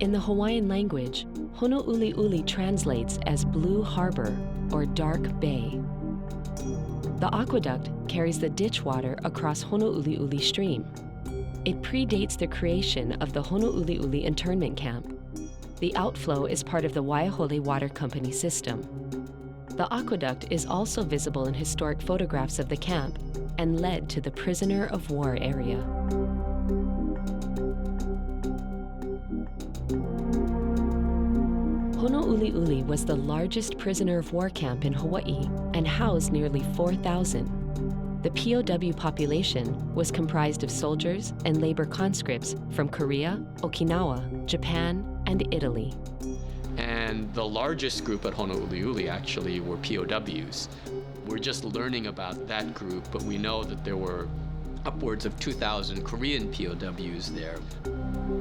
In the Hawaiian language, Honouliuli translates as Blue Harbor or Dark Bay. The aqueduct carries the ditch water across Honouliuli Stream. It predates the creation of the Honouliuli internment camp. The outflow is part of the Waiahole Water Company system. The aqueduct is also visible in historic photographs of the camp and led to the prisoner of war area. Honouliuli was the largest prisoner of war camp in Hawaii and housed nearly 4,000. The POW population was comprised of soldiers and labor conscripts from Korea, Okinawa, Japan, and Italy. And the largest group at Honouliuli actually were POWs. We're just learning about that group, but we know that there were upwards of 2,000 Korean POWs there.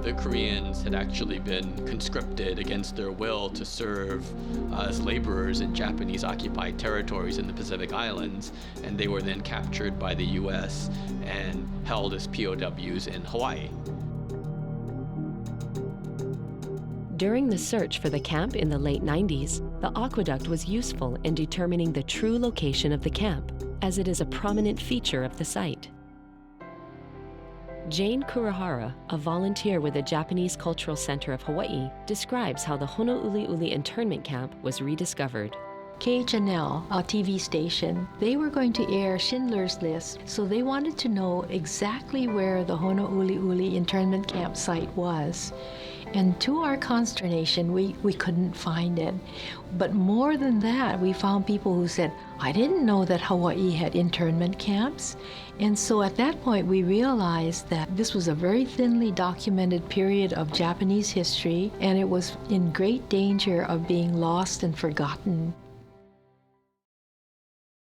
The Koreans had actually been conscripted against their will to serve as laborers in Japanese-occupied territories in the Pacific Islands, and they were then captured by the U.S. and held as POWs in Hawaii. During the search for the camp in the late 90s, the aqueduct was useful in determining the true location of the camp, as it is a prominent feature of the site. Jane Kurihara, a volunteer with the Japanese Cultural Center of Hawaii, describes how the Honouliuli internment camp was rediscovered. KHNL, a TV station, they were going to air Schindler's List, so they wanted to know exactly where the Honouliuli internment camp site was. And to our consternation, we couldn't find it. But more than that, we found people who said, I didn't know that Hawaii had internment camps. And so at that point, we realized that this was a very thinly documented period of Japanese history, and it was in great danger of being lost and forgotten.